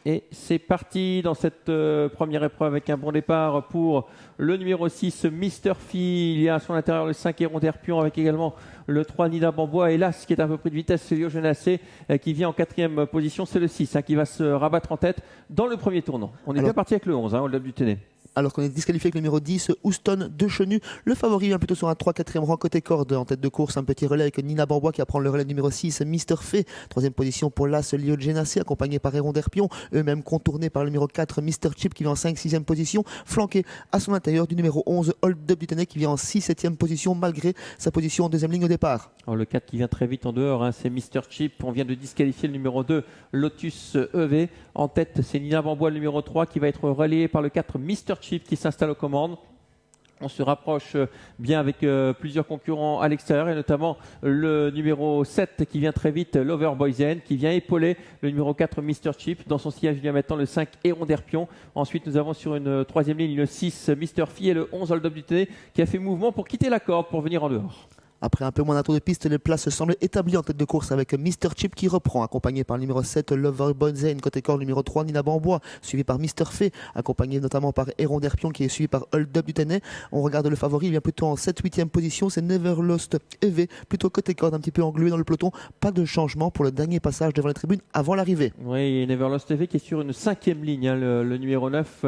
Et c'est parti dans cette première épreuve avec un bon départ pour le numéro 6, Mr. Phi. Il y a à son intérieur le 5 Héron d'Herpion avec également le 3 Nina Bambois. Et là, ce qui est un peu pris de vitesse, c'est Lio Genacé qui vient en quatrième position. C'est le 6 qui va se rabattre en tête dans le premier tournant. On est bien parti avec le 11, Hold Up du Téné. Alors qu'on est disqualifié avec le numéro 10, Houston de Chenu. Le favori vient plutôt sur un 3-4e rang côté corde. En tête de course, un petit relais avec Nina Bambois qui va prendre le relais numéro 6, Mr. Fay. Troisième position pour l'As Lio Genacé, accompagné par Héron d'Herpion. Eux-mêmes contournés par le numéro 4, Mr. Chip qui vient en 5-6e position. Flanqué à son intérieur du numéro 11, Hold Up du Téné qui vient en 6-7e position malgré sa position en deuxième ligne au départ. Alors le 4 qui vient très vite en dehors, c'est Mr. Chip. On vient de disqualifier le numéro 2, Lotus EV. En tête, c'est Nina Bambois, le numéro 3, qui va être relayé par le 4, Mr. Chip, qui s'installe aux commandes. On se rapproche bien avec plusieurs concurrents à l'extérieur et notamment le numéro 7 qui vient très vite, Lover Boysen, qui vient épauler le numéro 4, Mr. Chip. Dans son sillage, il vient maintenant le 5, Héron d'Herpion. Ensuite, nous avons sur une troisième ligne le 6, Mr. Phi et le 11, Hold Up du Téné, qui a fait mouvement pour quitter la corde pour venir en dehors. Après un peu moins d'un tour de piste, les places semblent établies en tête de course avec Mr. Chip qui reprend, accompagné par le numéro 7, Lover Boysen, côté corps, le numéro 3, Nina Bambois, suivi par Mr. Fay, accompagné notamment par Héron d'Herpion qui est suivi par Hold Up du Téné. On regarde le favori, il vient plutôt en 7-8e position, c'est Never Lost EV, plutôt côté corde, un petit peu englué dans le peloton. Pas de changement pour le dernier passage devant les tribunes avant l'arrivée. Oui, Never Lost EV qui est sur une 5e ligne, le numéro 9,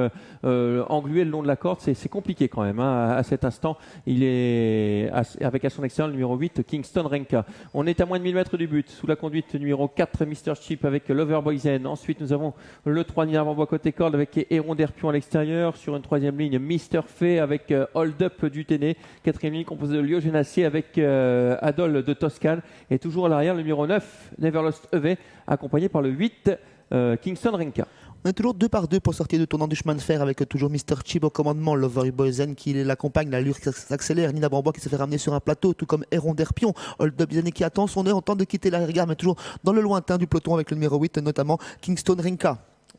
englué le long de la corde, c'est compliqué quand même. À cet instant, il est avec à son extérieur le numéro 8, Kingston Renka. On est à moins de 1000 mètres du but, sous la conduite numéro 4, Mr. Chip avec Lover Boysen. Ensuite, nous avons le 3 Nina Bambois côté corde avec Héron d'Herpion à l'extérieur. Sur une troisième ligne, Mr. Fay avec Hold Up du Téné. Quatrième ligne composée de Lio Genacé avec Adol de Toscane. Et toujours à l'arrière, le numéro 9, Never Lost EV, accompagné par le 8, Kingston Renka. On est toujours 2 par 2 pour sortir du tournant du chemin de fer avec toujours Mr. Chip au commandement, Lover Boysen qui l'accompagne, l'allure qui s'accélère, Nina Bambois qui se fait ramener sur un plateau, tout comme Héron d'Herpion, Hold Up qui attend son heure en temps de quitter l'arrière-garde, mais toujours dans le lointain du peloton avec le numéro 8, notamment Kingston Renka.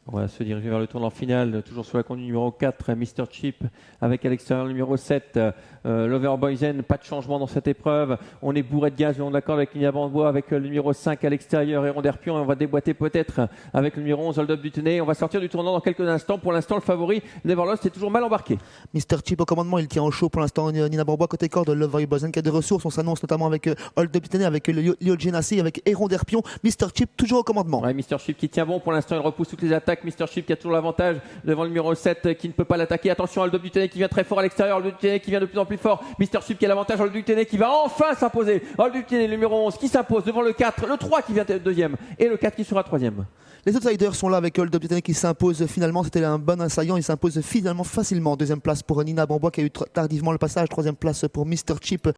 On va se diriger vers le tournant final, toujours sur la conduite numéro 4, Mr. Chip, avec à l'extérieur le numéro 7, Lover Boysen. Pas de changement dans cette épreuve. On est bourré de gaz, on est d'accord avec Nina Bambois, avec le numéro 5 à l'extérieur, Héron d'Herpion. Et on va déboîter peut-être avec le numéro 11, Hold Up du Téné. On va sortir du tournant dans quelques instants. Pour l'instant, le favori, Never Lost, est toujours mal embarqué. Mr. Chip au commandement, il tient au chaud pour l'instant Nina Bambois côté corde, Lover Boysen qui a des ressources. On s'annonce notamment avec Hold Up du Téné, avec Lio Genacé, avec Héron d'Herpion. Mr. Chip toujours au commandement. Ouais, Mr. Chip qui tient bon pour l'instant, il repousse toutes les attaques. Mr. Chip qui a toujours l'avantage devant le numéro 7 qui ne peut pas l'attaquer. Attention, Hold Up du Téné qui vient très fort à l'extérieur, Hold Up du Téné qui vient de plus en plus fort. Mr. Chip qui a l'avantage, Hold Up du Téné qui va enfin s'imposer. Hold Up du Téné, le numéro 11 qui s'impose devant le 4, le 3 qui vient deuxième et le 4 qui sera troisième. Les outsiders sont là avec Hold Up du Téné qui s'impose finalement. C'était un bon assaillant. Il s'impose finalement facilement. Deuxième place pour Nina Bambois qui a eu tardivement le passage. Troisième place pour Mr. Chip.